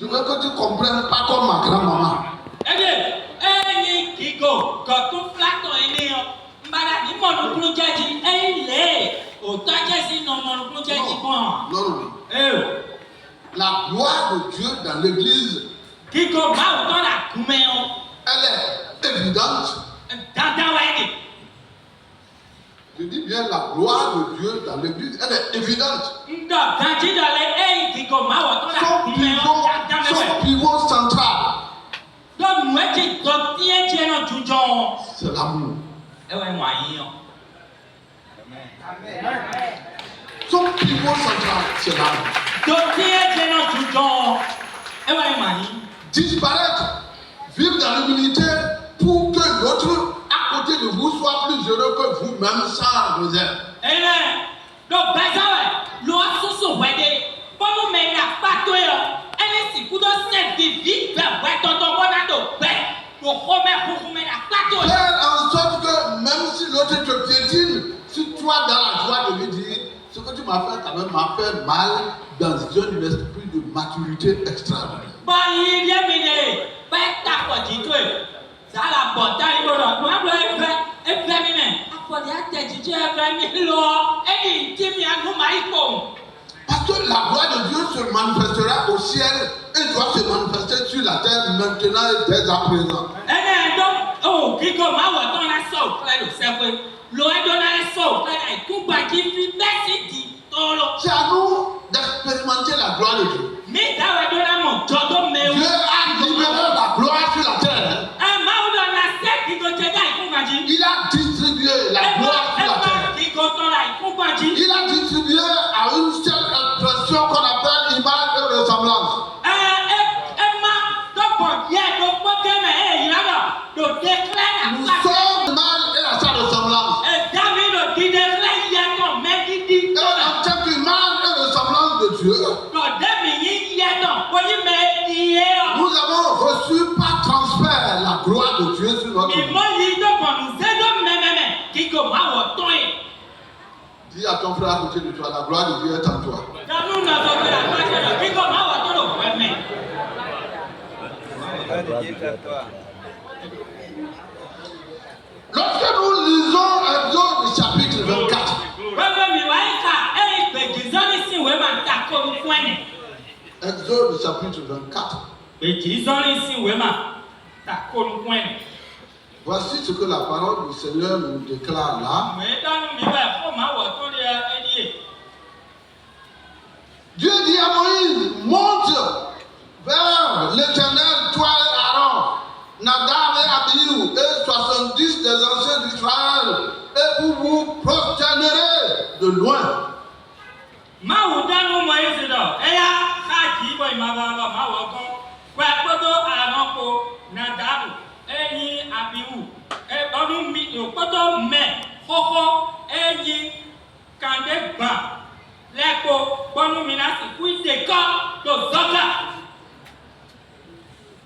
Je veux que tu comprennes pas comme ma grand-maman. Eh bien, Kiko, quand tu flattes ton aîné, Madame, mon oncle Djadji, il est. Autant que si non, mon oncle Djadji, bon. Non. La gloire de Dieu dans l'église, Kiko, ma autant la couméon. elle est évidente. Dans wedding. Je dis bien la gloire de Dieu dans l'église, elle est évidente. Son pivot central, c'est l'amour. Son pivot central, c'est l'amour. Disparaître, vivre dans l'humilité pour que l'autre à côté de vous soit plus heureux que vous-même sans réserve. Amen. Donc, faire en sorte que même si l'autre te piétine, si toi dans la joie de lui dire ce que tu m'as fait quand même m'a fait mal dans un esprit de maturité extraordinaire. Parce que la gloire de Dieu se manifestera au ciel et doit se manifester sur la terre maintenant et dès à présent. C'est à nous d'expérimenter la gloire de Dieu. Dieu a libéré la gloire sur la terre. Il a distribué la gloire sur la terre. Il a distribué à une seule expression qu'on appelle image et ressemblance. Nous sommes l'image et la sa ressemblance. Et en tant qu'image et ressemblance de Dieu, nous avons reçu par transfert la gloire de Dieu sur notre vie. Dis à ton frère à côté de toi, la gloire de Dieu est en toi. Lorsque nous lisons Exode chapitre 24, Exode chapitre 24, voici ce que la parole du Seigneur nous déclare là. Dieu dit à Moïse, monte vers l'Éternel, toi et Aaron, Nadab et Abihu, et 70 des anciens d'Israël, et vous vous prosternerez de loin.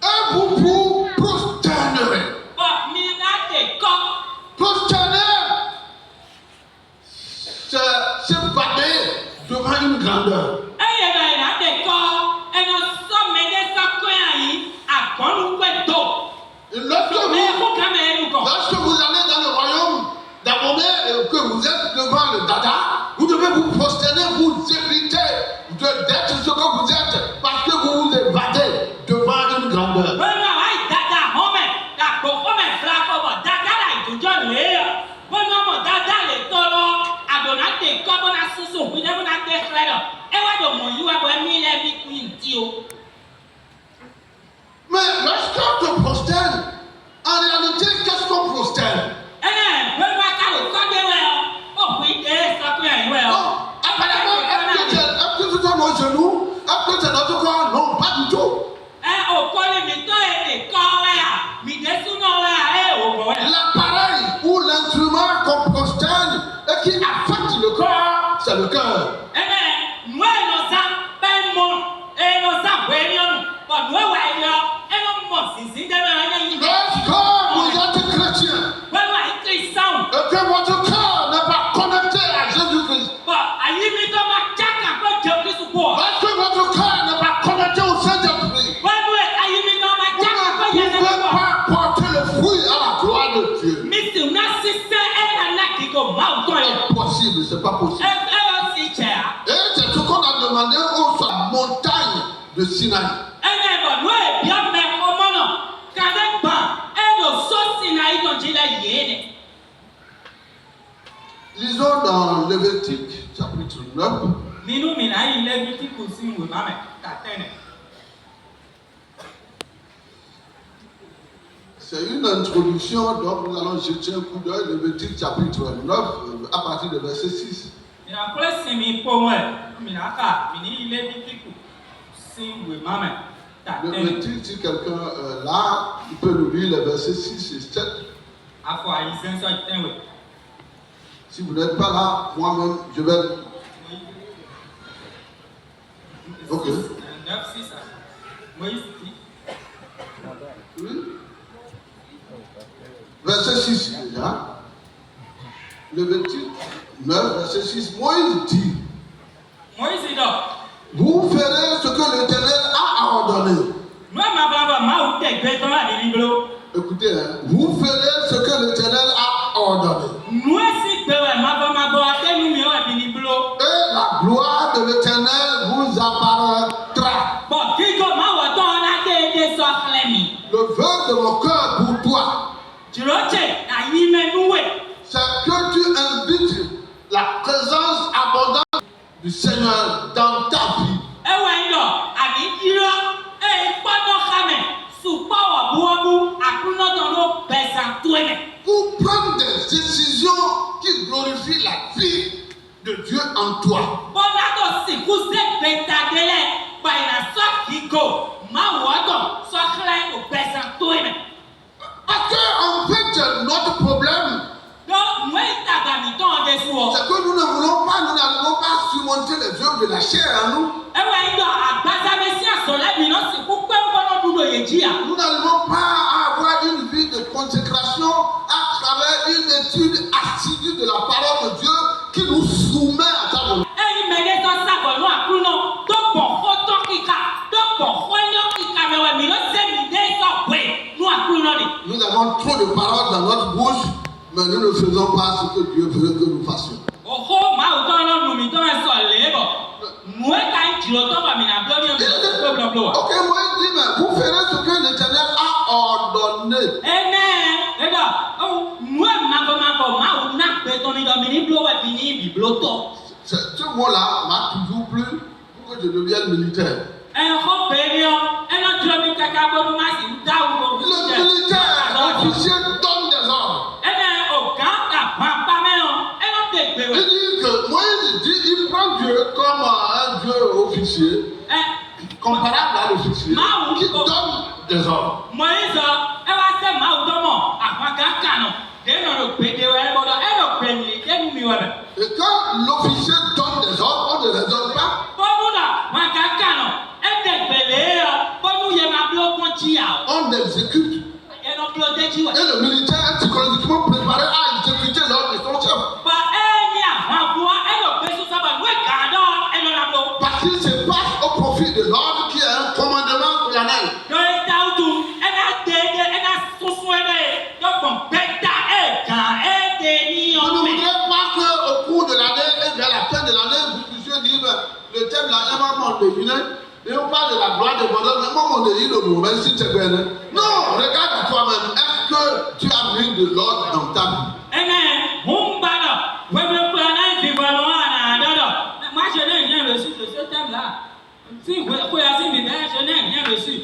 Et vous vous prosternerez. Prosterner, c'est s'évader devant une grandeur. Lorsque vous allez dans le royaume d'Abomé et que vous êtes devant le Dada, vous devez vous prosterner, vous éviter d'être ce que vous êtes parce que vous vous évadez devant une grandeur. Mais lorsqu'on te prosterne, en réalité, qu'est-ce qu'on prosterne? Apparemment, est-ce que c'est nos genoux? Est-ce que c'est notre corps? Non, pas du tout. L'appareil ou l'instrument qu'on prosterne et qui affecte le corps, c'est le cœur. Lorsque vous êtes chrétien et que votre cœur n'est pas connecté à Jésus-Christ, lorsque votre cœur n'est pas connecté au Saint-Esprit, pas possible. Et c'est ce qu'on a demandé aux montagnes de Sinaï. Lisons dans Lévitique, chapitre 9. C'est une introduction, donc nous allons jeter un coup d'œil, Lévitique, chapitre 9, à partir du verset 6. Lévitique, si quelqu'un là, il peut nous lire les versets 6 et 7. Si vous n'êtes pas là, moi-même, je vais. Ok. Oui. Verset 6 déjà. Lévitique 9, verset 6. Moïse dit. Vous ferez ce que l'Éternel a ordonné. Écoutez, hein, vous ferez ce que l'Éternel a ordonné. Et la gloire de l'Éternel vous apparaîtra. Le vœu de mon cœur pour toi, c'est que tu invites la présence abondante du Seigneur dans ta vie. Pour prendre des décisions qui glorifient la vie de Dieu en toi. Parce que en fait, notre problème, c'est que nous n'allons pas surmonter les œuvres de la chair en nous. Nous n'arrivons pas à avoir une vie de consécration à travers une étude assidue de la parole de Dieu qui nous soumet à sa volonté. Nous avons trop de paroles dans notre bouche, mais nous ne faisons pas ce que Dieu veut que nous fassions. Ok, moi je dis, mais vous ferez ce que l'Éternel a ordonné. Ce mot-là m'a toujours plu pour que je devienne militaire. Le militaire officier donne des ordres. Il dit que Moïse dit il prend Dieu comme un Dieu officier, comparable à l'officier, qui donne des ordres. Et quand l'officier donne des ordres, on ne les donne pas. On exécute. Et le militaire est psychologiquement préparé à exécuter l'ordre de son chef. Parce qu'il se passe au profit de l'ordre qui est un commandement solennel. Je ne voudrais pas qu'au cours de l'année et vers la fin de l'année, vous puissiez dire le thème là, il y a un moment deviner. Et on parle de la gloire de bonheur, mais moi, on dit le moment, si tu es bien. Non, regarde à toi-même. Est-ce que tu as mis de l'ordre dans ta vie? Moi, je n'ai rien reçu de ce thème-là. Si vous je n'ai rien reçu.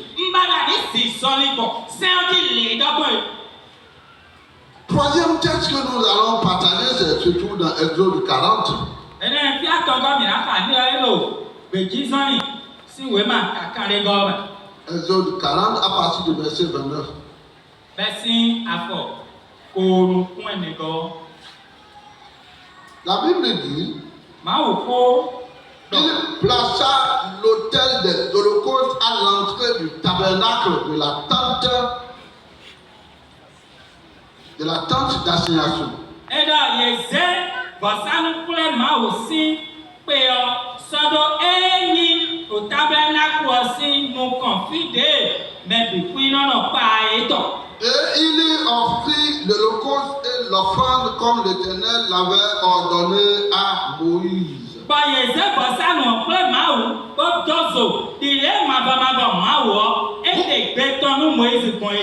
Troisième texte que nous allons partager, c'est surtout dans Exode 40. Exode 40 à partir du verset 29. La Bible dit il plaça l'autel des holocaustes à l'entrée du tabernacle de la tente d'assignation. Et il y offrit l'holocauste et l'offrande comme l'Éternel l'avait ordonné à Moïse.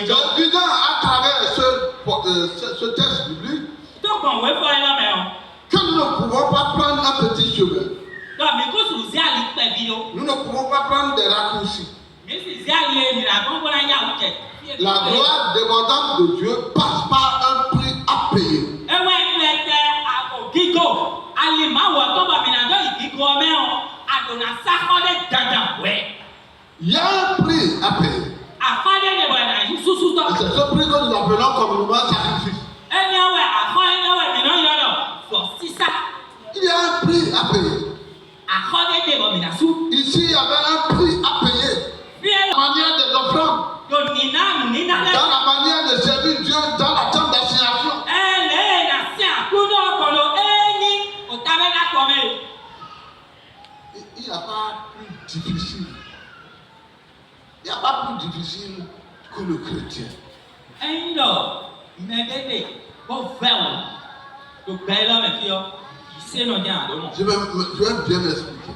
C'est évident à travers ce texte biblique que nous ne pouvons pas prendre un petit chemin. Nous ne pouvons pas prendre des raccourcis. La gloire débordante de Dieu passe par un prix à payer. Il y a un prix à payer. Et c'est ce prix que nous appelons communément sacrifice. Il y a un prix à payer. Ici, il y avait un prix à payer. La manière des offrandes. Dans la manière de servir Dieu dans la tente d'assignation. Il n'y a pas plus difficile. Il n'y a pas plus difficile que le chrétien. Je vais bien m'expliquer.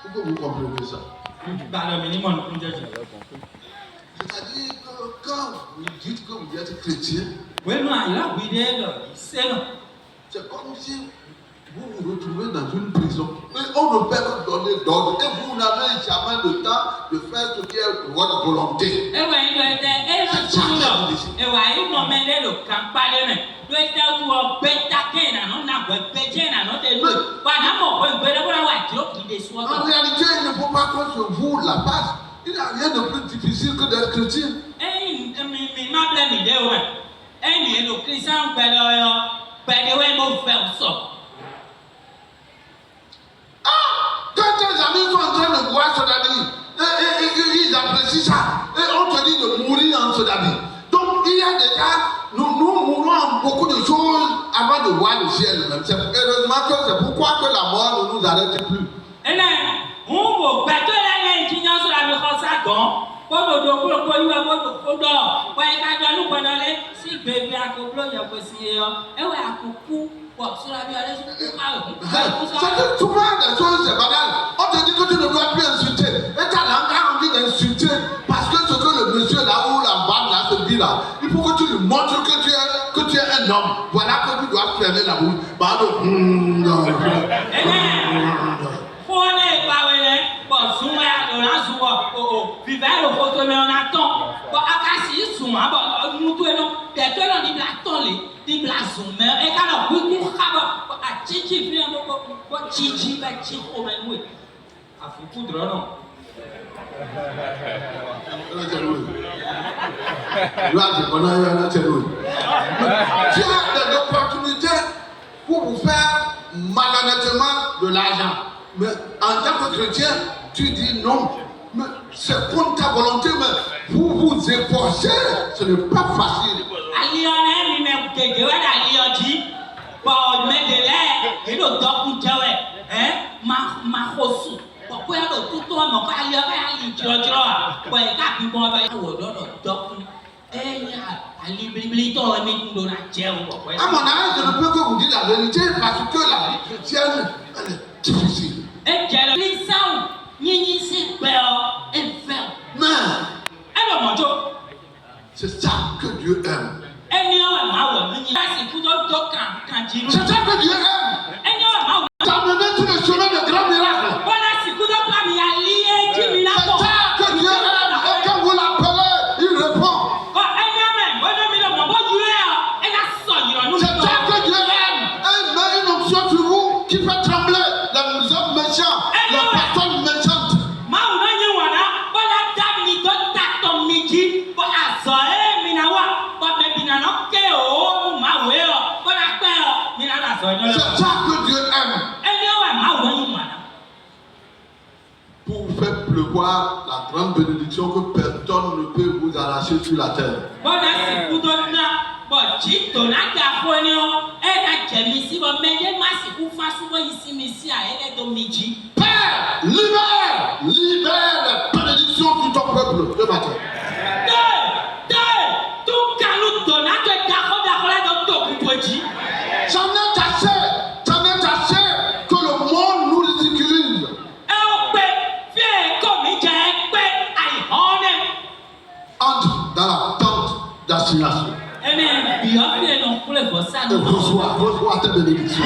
Pourquoi vous comprenez ça? C'est-à-dire que quand vous dites que vous êtes chrétien, c'est comme si vous vous retrouvez dans une prison. Et on ne peut pas donner d'ordre. Et vous n'avez jamais le temps de faire ce qui est votre volonté. En réalité, il ne faut pas qu'on se voue la base. Il n'y a rien de plus difficile que d'être chrétien. Quand tes amis sont en train de boire sodabi, ils apprécient ça. Et on te dit de mourir en sodabi. Donc il y a déjà, nous mourons en beaucoup de choses avant de voir le ciel même. Heureusement que c'est pourquoi que la mort ne nous arrête plus. C'est souvent des choses, c'est banal. On te dit que tu ne dois plus insulter. Et ta langue a envie d'insulter parce que ce que le monsieur là ou la femme là se dit là, il faut que tu lui montres que tu es un homme. Voilà que tu dois fermer la bouche. Tu as des opportunités pour vous faire malhonnêtement de l'argent. Mais en tant que chrétien, tu dis non. Mais c'est contre ta volonté, mais vous vous efforcez. Ce n'est pas facile. À mon âge, je ne peux que vous dire la vérité parce que la vie chrétienne, elle est difficile. Mais c'est ça que Dieu aime. C'est ça que Dieu aime. T'amener sur le chemin de grands miracles. C'est ça que Dieu aime. Et quand vous l'appelez, il répond. C'est ça que Dieu aime. Il met une option sur vous qui fait trembler les hommes méchants, les personnes méchantes. C'est ça que Dieu aime. Pour vous faire pleuvoir la grande bénédiction que personne ne peut vous arracher sur la terre. Père, libère les bénédictions sur ton peuple ce matin. destination. Amen. Puis on fait non pour le voir ça. Et reçois tes bénédictions.